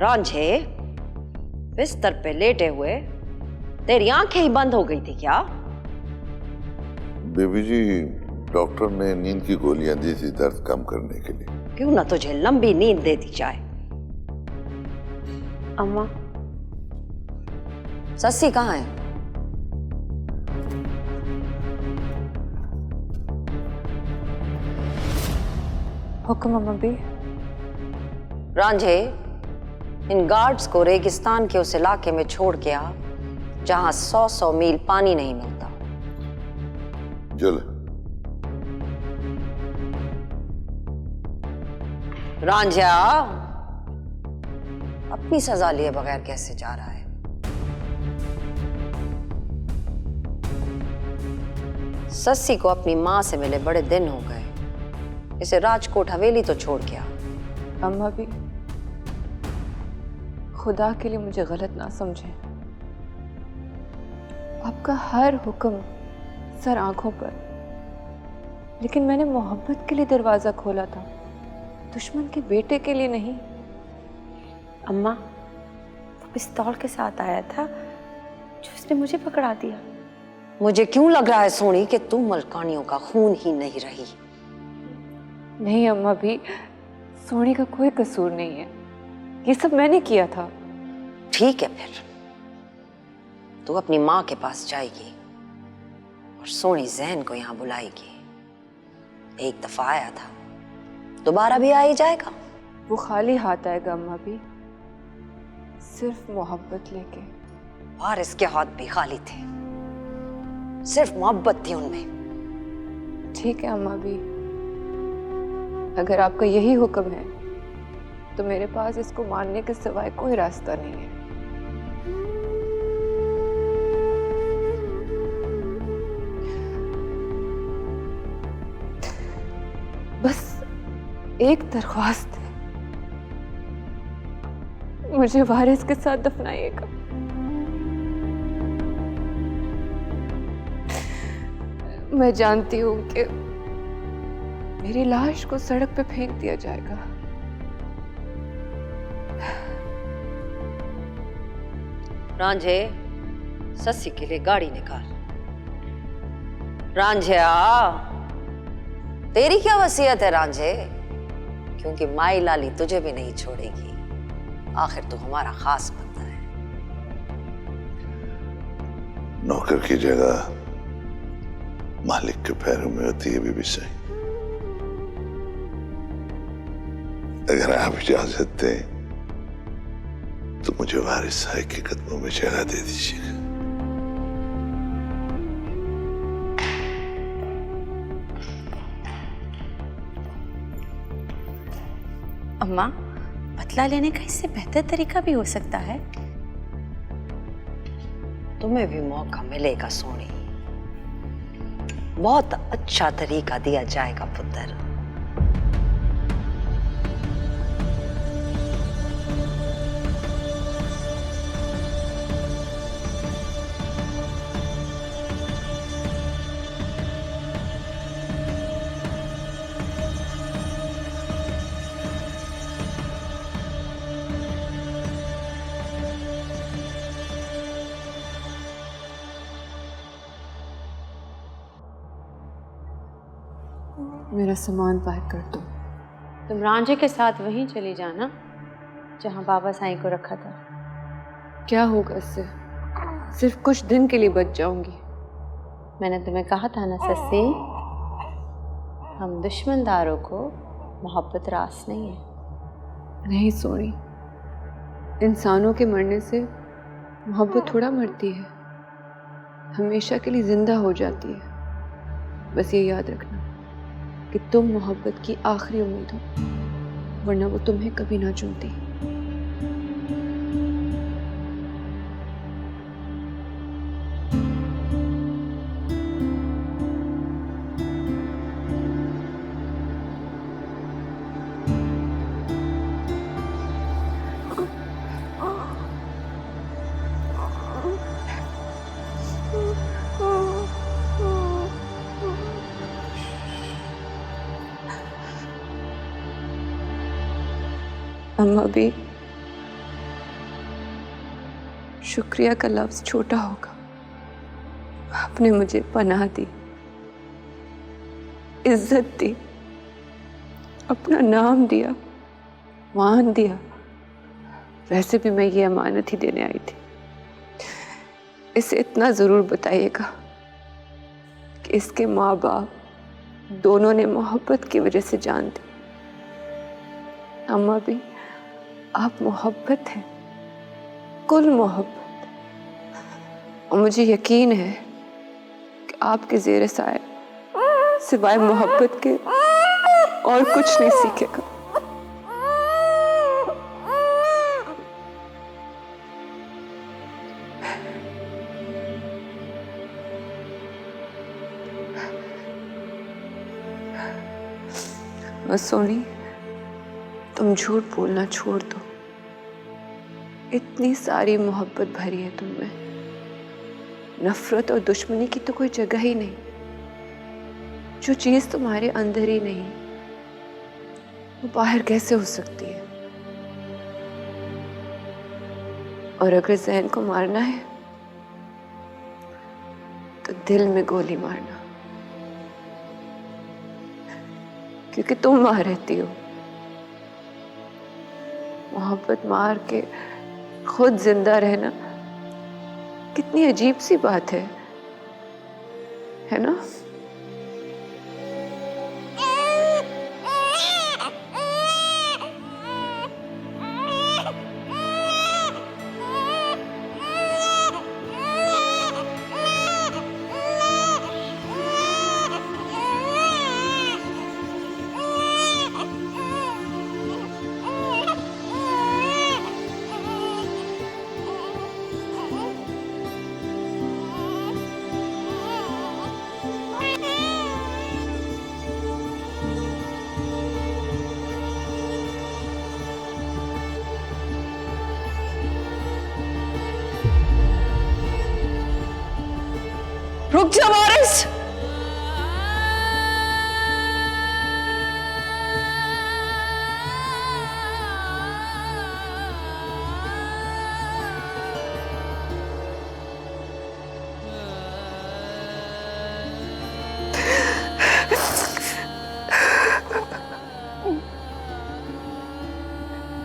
रांझे, बिस्तर पे लेटे हुए तेरी आंखें ही बंद हो गई थी क्या? बेबी जी, डॉक्टर ने नींद की गोलियां दी थी दर्द कम करने के लिए। क्यों ना तुझे लंबी नींद दे दी जाए। अम्मा, सस्सी कहाँ है? हुक्म अम्मा भी। रांझे, इन गार्ड्स को रेगिस्तान के उस इलाके में छोड़ के आ जहां 100 मील पानी नहीं मिलता। चल। रांझा, अपनी सजा लिए बगैर कैसे जा रहा है? सस्सी को अपनी मां से मिले बड़े दिन हो गए, इसे राजकोट हवेली तो छोड़ के आ। अम्मा भी, खुदा के लिए मुझे गलत ना समझें। आपका हर हुक्म सर आंखों पर, लेकिन मैंने मोहब्बत के लिए दरवाजा खोला था, दुश्मन के बेटे के लिए नहीं। अम्मा, वो पिस्तौल के साथ आया था जो उसने मुझे पकड़ा दिया। मुझे क्यों लग रहा है सोनी कि तू मलकानियों का खून ही नहीं रही। नहीं अम्मा भी, सोनी का कोई कसूर नहीं है, ये सब मैंने किया था। ठीक है, फिर तू अपनी माँ के पास जाएगी और सोनी जहन को यहाँ बुलाएगी। एक दफा आया था, दोबारा भी आ ही जाएगा। वो खाली हाथ आएगा अम्मा भी, सिर्फ मोहब्बत लेके। और इसके हाथ भी खाली थे, सिर्फ मोहब्बत थी उनमें। ठीक है अम्मा भी, अगर आपका यही हुक्म है तो मेरे पास इसको मानने के सिवाय कोई रास्ता नहीं है। बस एक दरख्वास्त है, मुझे वारिस के साथ दफनाइएगा। मैं जानती हूँ कि मेरी लाश को सड़क पे फेंक दिया जाएगा, रांझे, सस्सी के लिए गाड़ी निकाल। रांझे तेरी क्या वसीयत है रांझे? क्योंकि माई लाली तुझे भी नहीं छोड़ेगी, आखिर तू हमारा खास बंदा है। नौकर की जगह मालिक के पैरों में होती है बीबी सही। अगर आप इजाजत दें तो मुझे वारिस साहब के कदमों में जगह दे दीजिएगा। अम्मा, बदला लेने का इससे बेहतर तरीका भी हो सकता है। तुम्हें भी मौका मिलेगा सोनी, बहुत अच्छा तरीका दिया जाएगा पुत्र। मेरा सामान पैक कर दो। तुम रांझे के साथ वहीं चली जाना जहां बाबा साईं को रखा था। क्या होगा इससे? सिर्फ कुछ दिन के लिए बच जाऊंगी। मैंने तुम्हें कहा था ना सस्सी, हम दुश्मनदारों को मोहब्बत रास नहीं है। नहीं सोनी, इंसानों के मरने से मोहब्बत थोड़ा मरती है, हमेशा के लिए जिंदा हो जाती है। बस ये याद रखना कि तुम मोहब्बत की आखिरी उम्मीद हो, वरना वो तुम्हें कभी ना चुनती। अम्मा भी, शुक्रिया का लफ्ज छोटा होगा। आपने मुझे पनाह दी, इज्जत दी, अपना नाम दिया, मान दिया। वैसे भी मैं ये अमानत ही देने आई थी। इसे इतना जरूर बताइएगा कि इसके माँ बाप दोनों ने मोहब्बत की वजह से जान दी। अम्मा भी, आप मोहब्बत हैं, कुल मोहब्बत। और मुझे यकीन है कि आपके ज़ेरे साए सिवाय मोहब्बत के और कुछ नहीं सीखेगा। बस सोनी, तुम झूठ बोलना छोड़ दो। इतनी सारी मोहब्बत भरी है तुम में, नफरत और दुश्मनी की तो कोई जगह ही नहीं। जो चीज तुम्हारे अंदर ही नहीं, वो बाहर कैसे हो सकती है? और अगर ज़हन को मारना है तो दिल में गोली मारना, क्योंकि तुम वहां रहती हो। मोहब्बत मार के खुद जिंदा रहना कितनी अजीब सी बात है ना? रुक जा वारिस।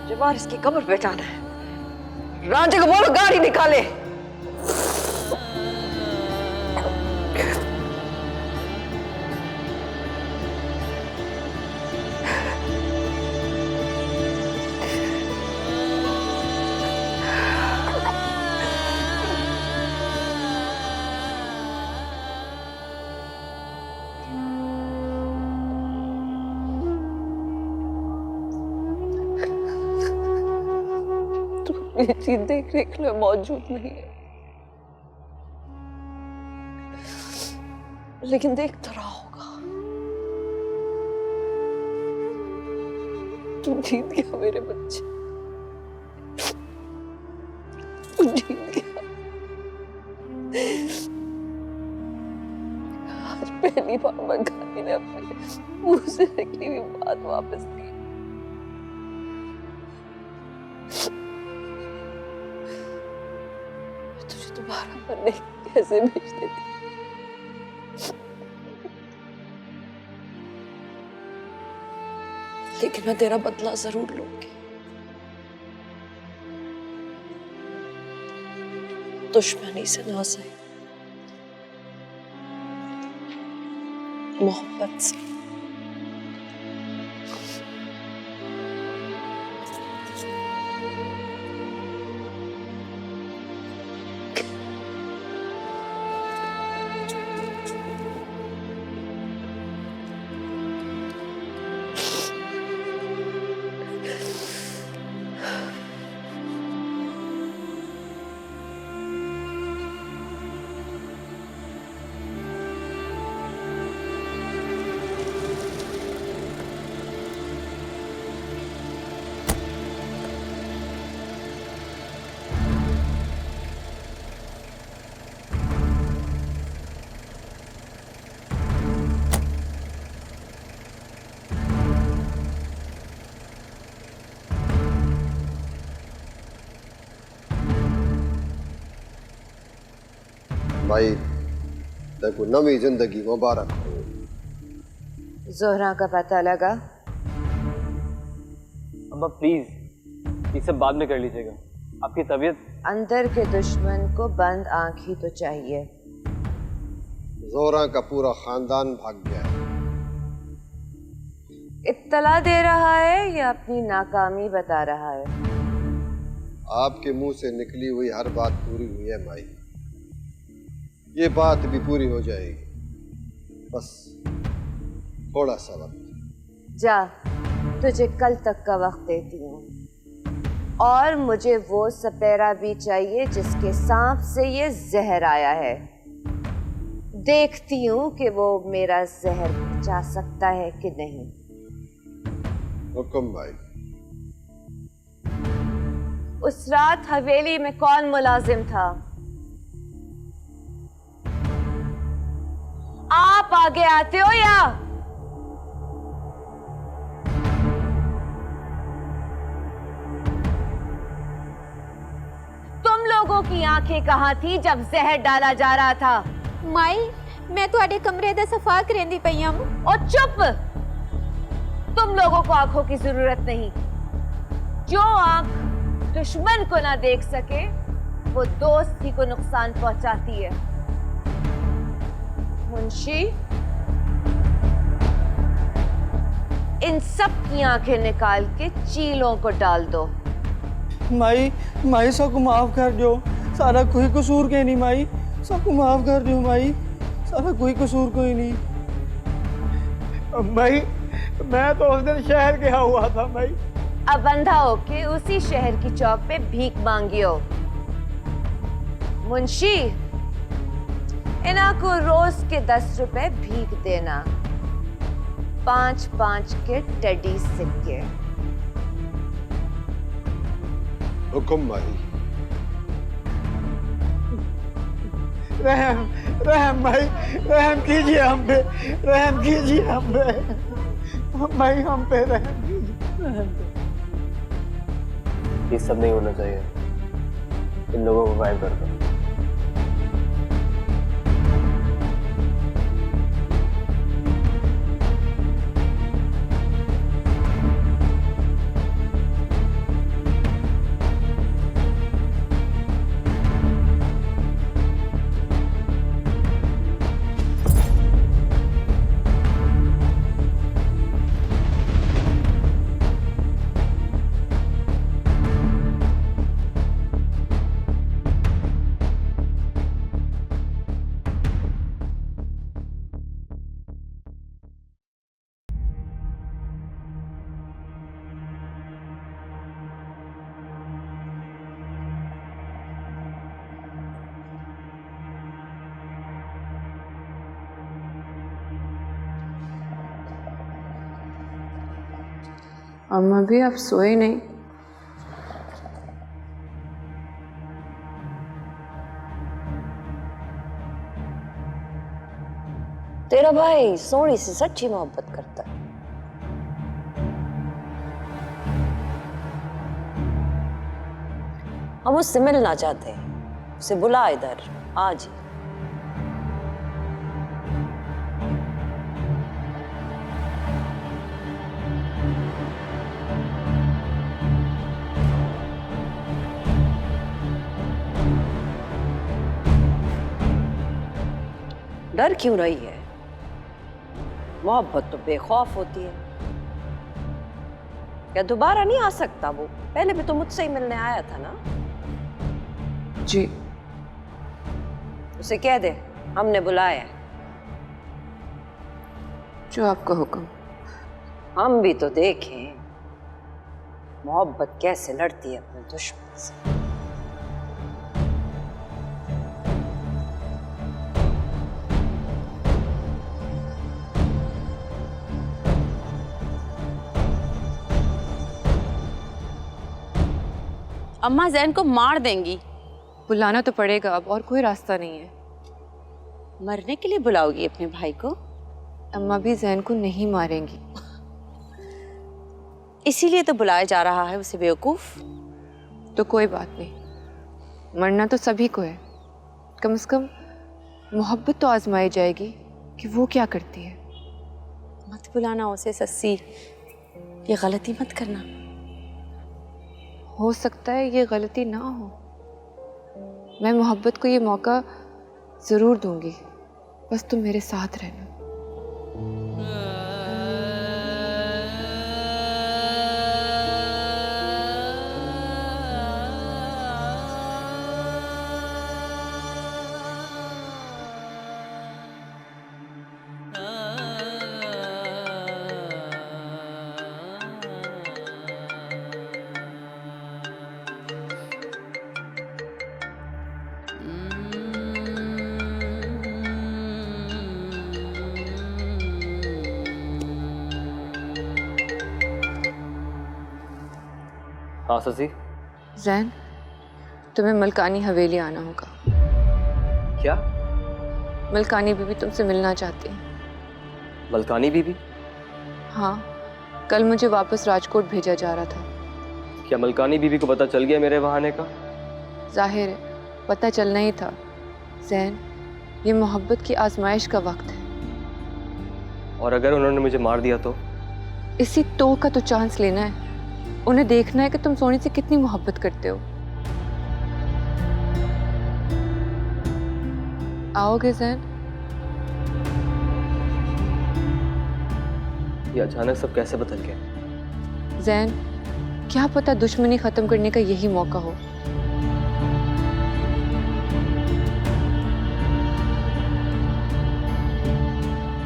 जो वारिस की कब्र पे जाना है, राजे को बोलो गाड़ी निकाले। ये चीज देखने के लिए मौजूद नहीं है, लेकिन देख तो रहा होगा। तू जीत गया मेरे बच्चे, तू जीत गया। आज पहली बार मगानी ने अपने मुंह से निकली हुई बात वापस ली। तुम्हारा मरने कैसे भेज देती, लेकिन मैं तेरा बदला जरूर लूंगी। दुश्मनी से ना सही, मोहब्बत से। भाई देखो नवी जिंदगी मुबारक हो। जोहरा का पता लगा? अम्मा प्लीज ये सब बाद में कर लीजिएगा, आपकी तबीयत। अंदर के दुश्मन को बंद आंख ही तो चाहिए। जोहरा का पूरा खानदान भाग गया है। इत्तला दे रहा है या अपनी नाकामी बता रहा है? आपके मुंह से निकली हुई हर बात पूरी हुई है माई, ये बात भी पूरी हो जाएगी, बस थोड़ा सा वक्त। जा, तुझे कल तक का वक्त देती हूँ, और मुझे वो सपेरा भी चाहिए जिसके सांप से ये जहर आया है। देखती हूँ कि वो मेरा जहर बचा सकता है कि नहीं। हुक्म भाई। उस रात हवेली में कौन मुलाजिम था? आप आगे आते हो या? तुम लोगों की आंखें कहां थी जब जहर डाला जा रहा था? माई मैं ਤੁਹਾਡੇ कमरे ਦਾ सफा करेंदी पई हूं। और चुप! तुम लोगों को आंखों की जरूरत नहीं। जो आंख दुश्मन को ना देख सके वो दोस्त ही को नुकसान पहुंचाती है। मुंशी, इन सब की आंखें निकाल के चीलों को डाल दो। माई माई सबको माफ कर दो, सारा कोई कसूर के नहीं माई, सबको माफ कर दो माई, सारा कोई कसूर कोई नहीं। माई मैं तो उस दिन शहर गया हुआ था माई। अब अंधा होके उसी शहर की चौक पे भीख मांगियो। मुंशी, इन्हा को रोज के 10 रुपए भीख देना, 5-5 के टेडी सिक्के। हुक्म भाई। रहम रहम भाई, रहम कीजिए हम पे, रहम कीजिए हम पे भाई, हम पे रहम कीजिए, रहम पे। ये सब नहीं होना चाहिए, इन लोगों को गायब कर दो। अम्मा भी आप सोए नहीं? तेरा भाई सोनी से सच्ची मोहब्बत करता है। हम उससे मिलना चाहते हैं, उसे बुला इधर आज ही। डर क्यों रही है? मोहब्बत तो बेखौफ होती है। क्या दोबारा नहीं आ सकता वो? पहले भी तो मुझसे ही मिलने आया था ना। जी। उसे कह दे हमने बुलाया है। जो आपका हुक्म। हम भी तो देखें मोहब्बत कैसे लड़ती है अपने दुश्मन से। अम्मा जैन को मार देंगी। बुलाना तो पड़ेगा, अब और कोई रास्ता नहीं है। मरने के लिए बुलाओगी अपने भाई को? अम्मा भी जैन को नहीं मारेंगी। इसीलिए तो बुलाया जा रहा है उसे बेवकूफ। तो कोई बात नहीं, मरना तो सभी को है, कम से कम मोहब्बत तो आजमाई जाएगी कि वो क्या करती है। मत बुलाना उसे सस्सी, ये गलती मत करना। हो सकता है ये गलती ना हो। मैं मोहब्बत को ये मौका ज़रूर दूंगी, बस तुम मेरे साथ रहना। हाँ ससी। जैन, तुम्हें मलकानी हवेली आना होगा। क्या? मलकानी बीबी तुमसे मिलना चाहती है। मलकानी बीबी? हाँ, कल मुझे वापस राजकोट भेजा जा रहा था। क्या मलकानी बीबी को पता चल गया मेरे वहाँ आने का? जाहिर है पता चलना ही था। जैन, ये मोहब्बत की आजमाइश का वक्त है। और अगर उन्होंने मुझे मार दिया तो? इसी तो का तो चांस लेना है। उन्हें देखना है कि तुम सोनी से कितनी मोहब्बत करते हो। आओगे जैन? ये अचानक सब कैसे बदल गया? जैन, क्या पता दुश्मनी खत्म करने का यही मौका हो।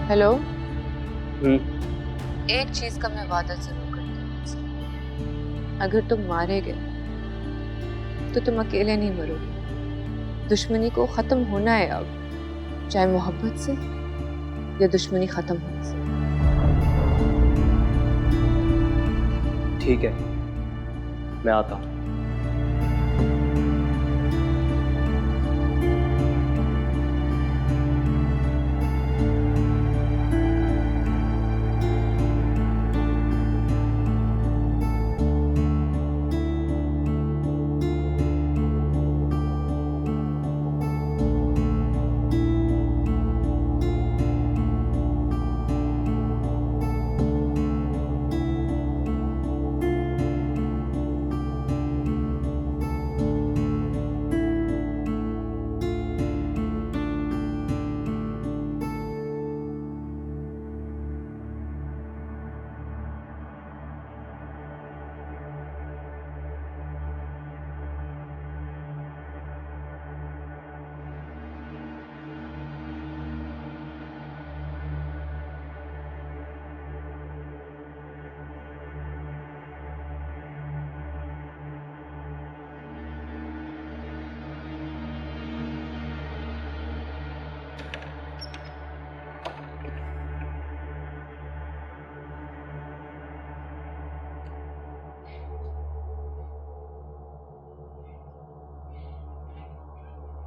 हेलो। एक चीज का मैं वादा जरूर करती हूँ तुमसे। अगर तुम मारे गए तो तुम अकेले नहीं मरोगे। दुश्मनी को खत्म होना है अब, चाहे मोहब्बत से या दुश्मनी खत्म होने से। ठीक है, मैं आता हूँ।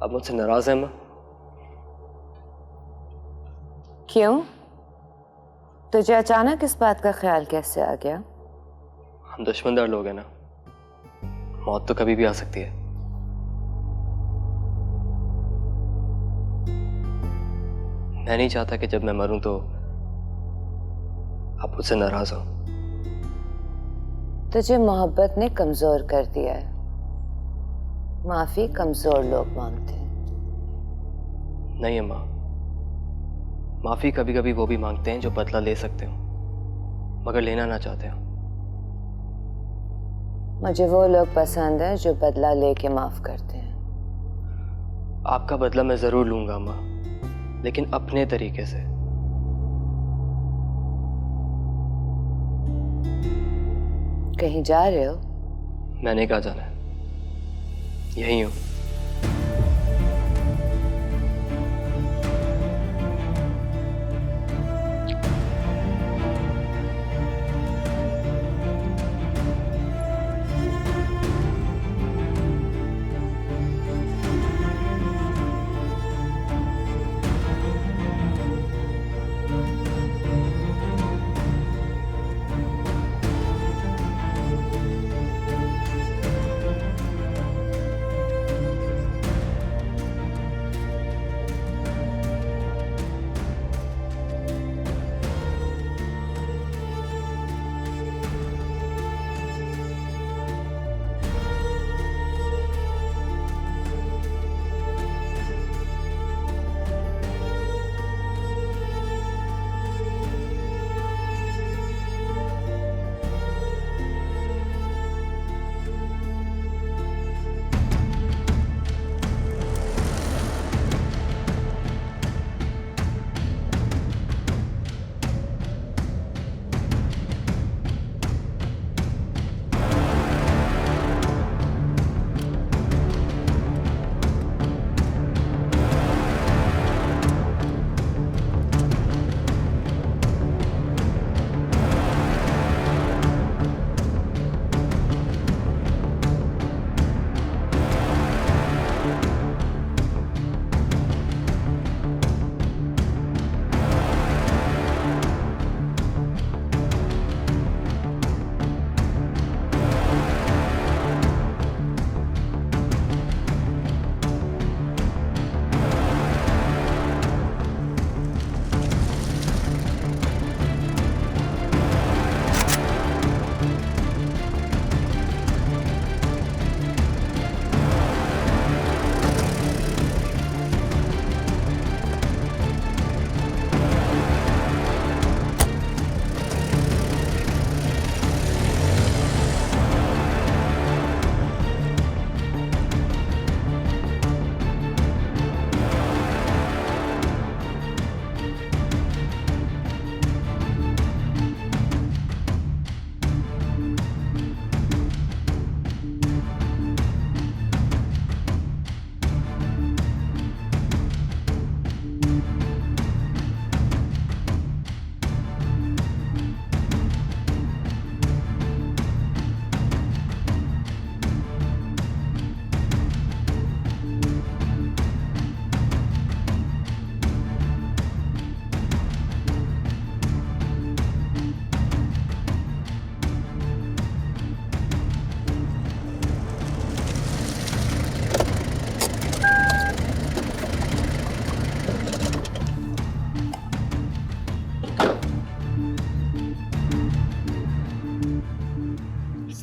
अब मुझसे नाराज है माँ? क्यों? तुझे अचानक इस बात का ख्याल कैसे आ गया? हम दुश्मनदार लोग हैं ना, मौत तो कभी भी आ सकती है। मैं नहीं चाहता कि जब मैं मरूं तो आप मुझसे नाराज हो। तुझे मोहब्बत ने कमजोर कर दिया है। माफी कमजोर लोग मांगते हैं। नहीं अम्मा, माफी कभी कभी वो भी मांगते हैं जो बदला ले सकते हो मगर लेना ना चाहते हो। मुझे वो लोग पसंद हैं जो बदला लेके माफ करते हैं। आपका बदला मैं जरूर लूंगा अम्मा, लेकिन अपने तरीके से। कहीं जा रहे हो? मैंने कहा जाना है, यही हूं।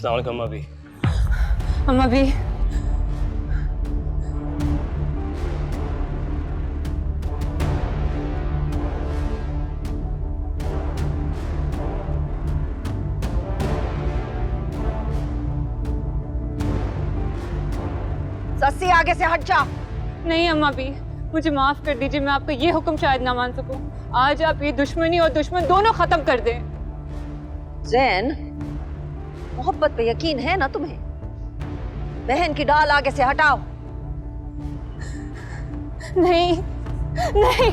अस्सलाम वालेकुम अम्मा भी। अम्मा भी सस्सी आगे से हट जा। नहीं अम्मा भी, मुझे माफ कर दीजिए, मैं आपका ये हुक्म शायद ना मान सकूं। आज आप ये दुश्मनी और दुश्मन दोनों खत्म कर दें। जैन, मोहब्बत पे यकीन है ना तुम्हें? बहन की डाल आगे से हटाओ। नहीं नहीं,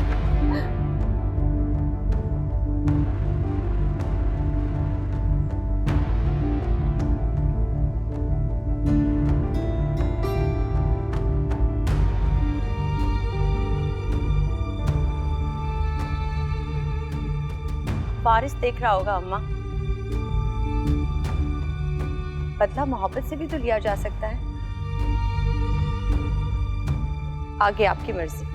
वारिस देख रहा होगा अम्मा। बदला मोहब्बत से भी तो लिया जा सकता है। आगे आपकी मर्जी।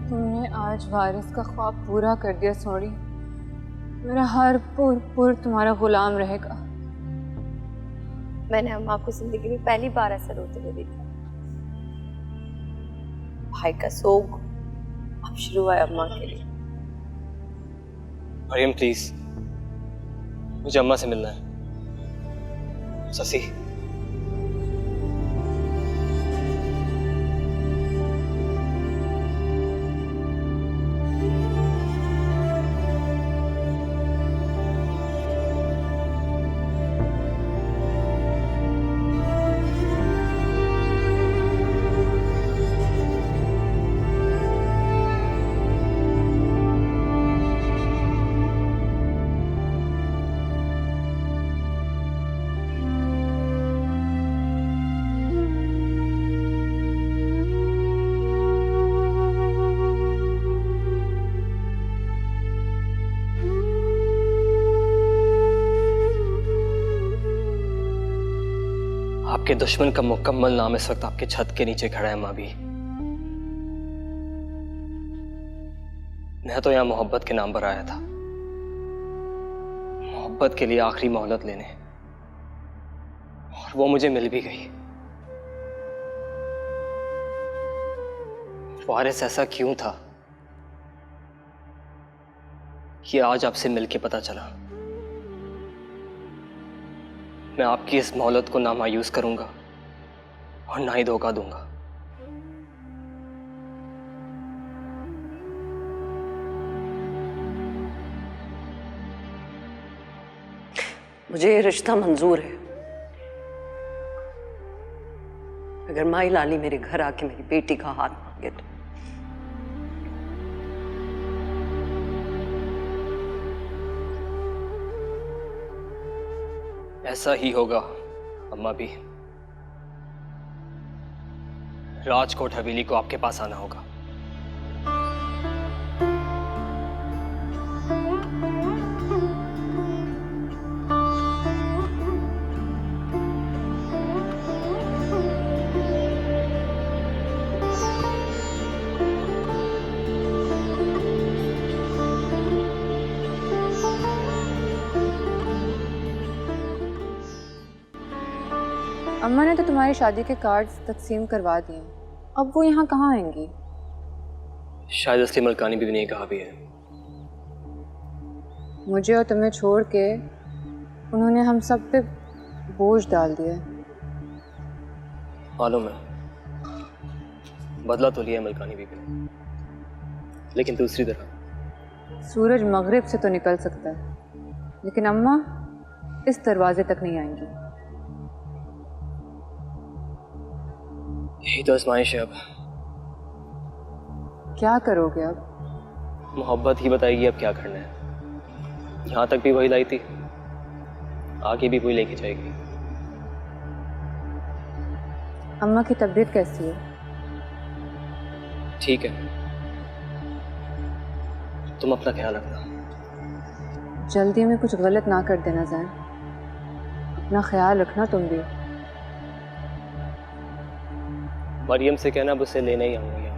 तुमने आज वारिस का ख्वाब पूरा कर दिया सोनी। मेरा हर पुर तुम्हारा गुलाम रहेगा। मैंने अम्मा को जिंदगी में पहली बार ऐसा रोते हुए देखा। भाई का सोग अब शुरू हुआ है अम्मा के लिए। मरियम प्लीज, मुझे अम्मा से मिलना है। ससी, आपके दुश्मन का मुकम्मल नाम इस वक्त आपके छत के नीचे खड़ा है अम्मा भी। मैं तो यहां मोहब्बत के नाम पर आया था, मोहब्बत के लिए आखिरी मोहलत लेने, और वो मुझे मिल भी गई। वारिस ऐसा क्यों था कि आज आपसे मिलके पता चला। मैं आपकी इस मोहलत को ना मायूस करूंगा और ना ही धोखा दूंगा। मुझे ये रिश्ता मंजूर है, अगर माई लाली मेरे घर आके मेरी बेटी का हाथ मांगे तो। ऐसा ही होगा अम्मा भी। राजकोट हवेली को आपके पास आना होगा। अम्मा ने तो तुम्हारी शादी के कार्ड्स तकसीम करवा दिए, अब वो यहाँ कहाँ आएंगी? शायद असली मलकानी बीवी ने कहा भी है। मुझे और तुम्हें छोड़ के उन्होंने हम सब पे बोझ डाल दिया। मालूम है, बदला तो लिया है मलकानी बीवी ने, लेकिन दूसरी तरह सूरज मगरिब से तो निकल सकता है, लेकिन अम्मा इस दरवाजे तक नहीं आएंगी। यही तो आजमाइश है अब। क्या करोगे अब? मोहब्बत ही बताएगी अब क्या करना है। यहाँ तक भी वही लाई थी, आगे भी वही लेके जाएगी। अम्मा की तबीयत कैसी है? ठीक है, तुम अपना ख्याल रखना। जल्दी में कुछ गलत ना कर देना जैन, अपना ख्याल रखना तुम भी। मरियम से कहना अब उसे लेने ही आऊंगा यहाँ।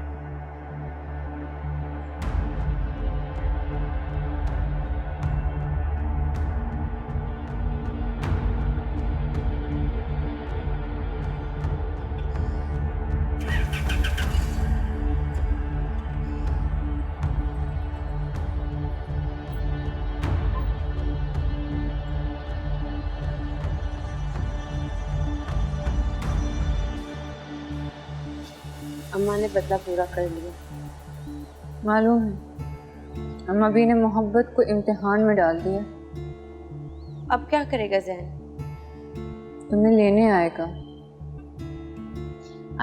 अम्मा ने बदला पूरा कर लिया। मालूम है, अम्मा भी ने मोहब्बत को इम्तिहान में डाल दिया। अब क्या करेगा जैन? तुम्हें लेने आएगा।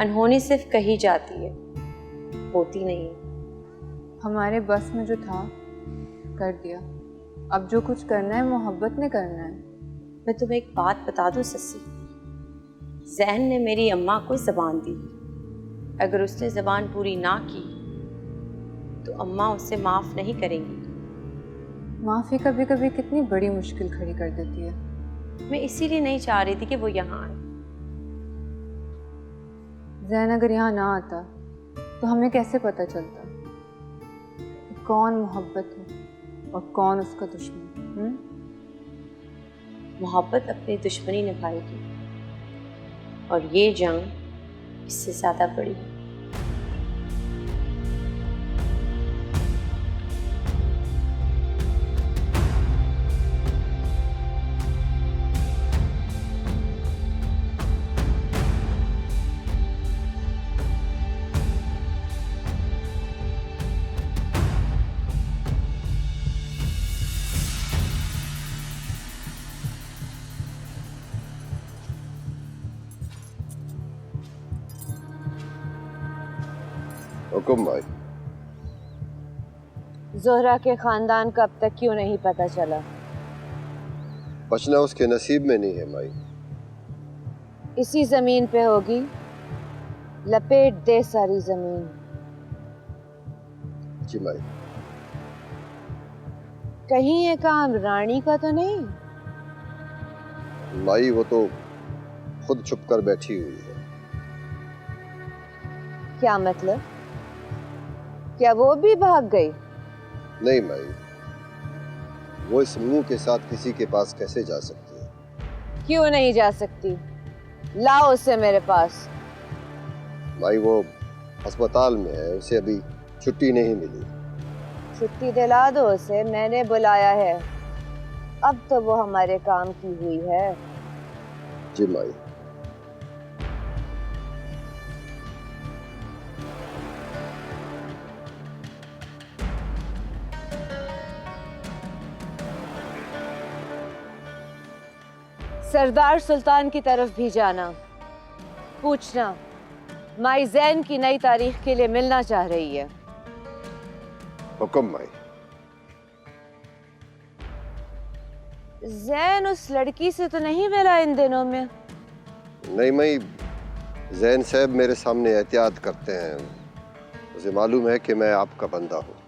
अनहोनी सिर्फ कही जाती है, होती नहीं है। हमारे बस में जो था कर दिया, अब जो कुछ करना है मोहब्बत ने करना है। मैं तुम्हें एक बात बता दूं सस्सी, जैन ने मेरी अम्मा को ज़बान दी, अगर उसने ज़बान पूरी ना की तो अम्मा उसे माफ़ नहीं करेंगी। माफ़ी कभी कभी कितनी बड़ी मुश्किल खड़ी कर देती है। मैं इसीलिए नहीं चाह रही थी कि वो यहाँ आए। जैन अगर यहाँ ना आता तो हमें कैसे पता चलता कि कौन मोहब्बत है और कौन उसका दुश्मन? मोहब्बत अपनी दुश्मनी निभाएगी और ये जंग इससे ज़्यादा बड़ी है। हुक्म भाई। जोहरा के खानदान का अब तक क्यों नहीं पता चला? बचना उसके नसीब में नहीं है माई। इसी जमीन पे होगी, लपेट दे सारी जमीन। जी माई। कहीं ये काम रानी का तो नहीं? माई वो तो खुद छुप कर बैठी हुई है। क्या मतलब? क्या वो भी भाग गई? नहीं माई, वो इस मुंह के साथ किसी के पास कैसे जा सकती है? क्यों नहीं जा सकती? लाओ उसे मेरे पास। माई वो अस्पताल में है, उसे अभी छुट्टी नहीं मिली। छुट्टी दिला दो उसे, मैंने बुलाया है। अब तो वो हमारे काम की हुई है। जी माई। सरदार सुल्तान की तरफ भी जाना, पूछना माई जैन की नई तारीख के लिए मिलना चाह रही है। हुक्म माई। जैन उस लड़की से तो नहीं मिला इन दिनों में? नहीं माई, जैन साहब मेरे सामने एहतियात करते हैं। मुझे मालूम है कि मैं आपका बंदा हूँ।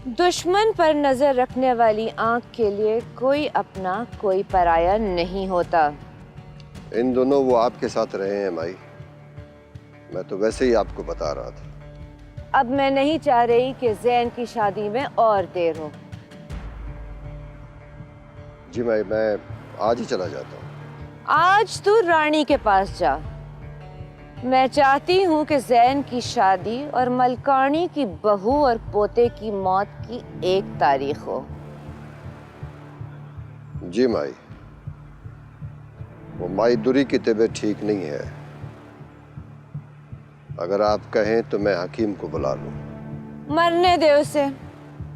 दुश्मन पर नजर रखने वाली आंख के लिए कोई अपना कोई पराया नहीं होता। इन दोनों वो आपके साथ रहे हैं माई, मैं तो वैसे ही आपको बता रहा था। अब मैं नहीं चाह रही कि जैन की शादी में और देर हो। जी माई, मैं आज ही चला जाता हूँ। आज तू रानी के पास जा। मैं चाहती हूँ कि जैन की शादी और मलकानी की बहू और पोते की मौत की एक तारीख हो। जी माई, वो माई दुरी की तबीयत ठीक नहीं है। अगर आप कहें तो मैं हकीम को बुला लूं। मरने दे उसे,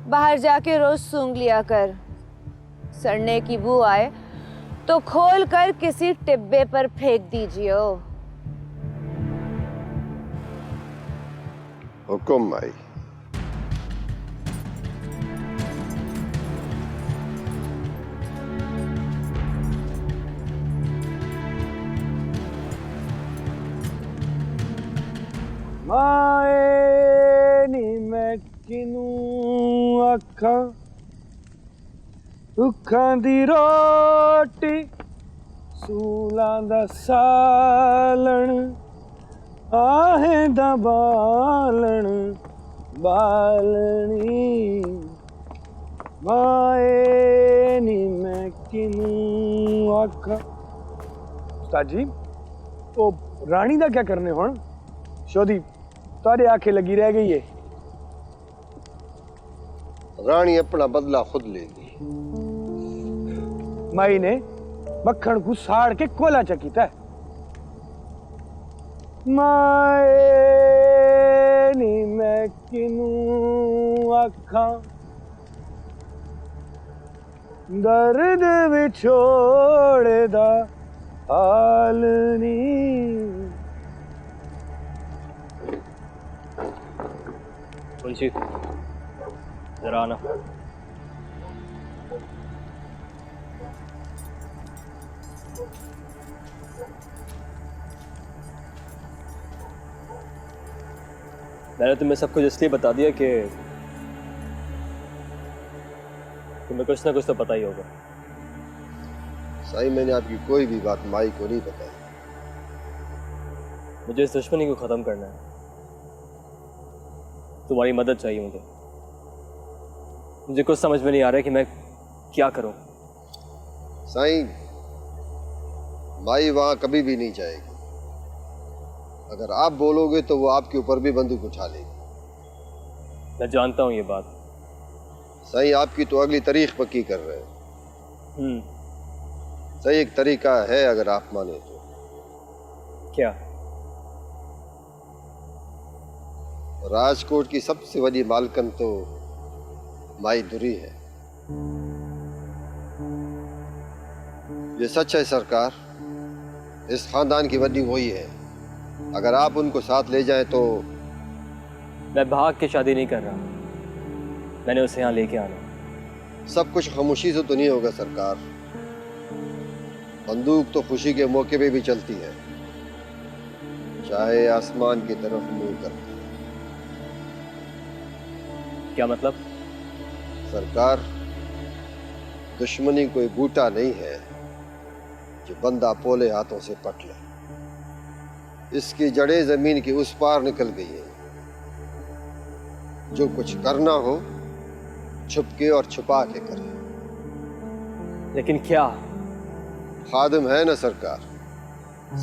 बाहर जाके रोज सूंघ लिया कर। सड़ने की बू आए तो खोल कर किसी टिब्बे पर फेंक दीजिए। हुक्म माई। माए नी मैं किनू आखा दुखां दी रोटी सूलां दा सालण आहें दा बालण बालनी माए नी मैं किनू आखा। उस्ताद जी वो रानी दा क्या करने हुण? शोधी तारे आंखें लगी रह गई है। रानी अपना बदला खुद लेगी। माई ने मक्खन को साड़ के कोला चकीता है। माए नी मैं किनू आखा दर्द विछोड़ दा हाल नी। मुंशी जरा आना। मैंने तुम्हें सब कुछ इसलिए बता दिया कि तुम्हें कुछ ना कुछ तो पता ही होगा। साईं, मैंने आपकी कोई भी बात माई को नहीं बताई। मुझे इस दुश्मनी को खत्म करना है। तुम्हारी मदद चाहिए मुझे। मुझे कुछ समझ में नहीं आ रहा है कि मैं क्या करूं। साईं, माई वहां कभी भी नहीं जाएगी। अगर आप बोलोगे तो वो आपके ऊपर भी बंदूक उठा लेगी। मैं जानता हूं ये बात। साईं, आपकी तो अगली तारीख पक्की कर रहे हैं। सही एक तरीका है अगर आप माने तो। क्या? राजकोट की सबसे बड़ी मालकन तो माई दुरी है। ये सच है सरकार, इस खानदान की बड़ी वही है। अगर आप उनको साथ ले जाएं तो। मैं भाग के शादी नहीं कर रहा, मैंने उसे यहाँ लेके आना। सब कुछ खामोशी से तो नहीं होगा सरकार। बंदूक तो खुशी के मौके पे भी चलती है, चाहे आसमान की तरफ मुंह करती है। क्या मतलब? सरकार, दुश्मनी कोई बूटा नहीं है जो बंदा पोले हाथों से पट ले। इसकी जड़ें जमीन की उस पार निकल गई है। जो कुछ करना हो छुपके और छुपा के करे। लेकिन क्या? खादिम है ना सरकार।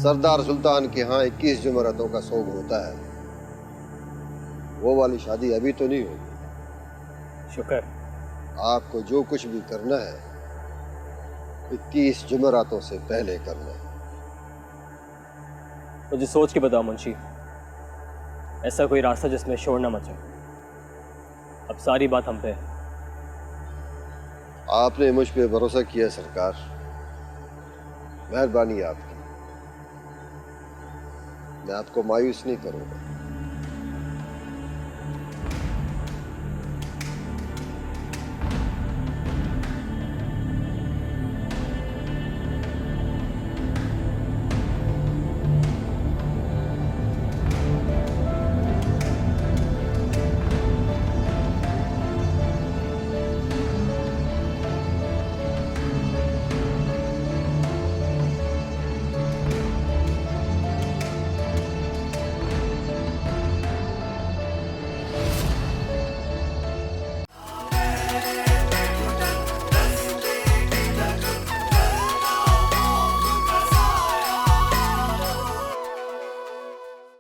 सरदार सुल्तान के यहाँ 21 जुमरातों का सोग होता है। वो वाली शादी अभी तो नहीं होगी। शुक्र। आपको जो कुछ भी करना है 21 जुमरातों से पहले करना है। मुझे सोच के बताओ मुंशी, ऐसा कोई रास्ता जिसमें शोर न मचे। अब सारी बात हम पे है। आपने मुझ पे भरोसा किया सरकार, मेहरबानी आपकी। मैं आपको मायूस नहीं करूंगा।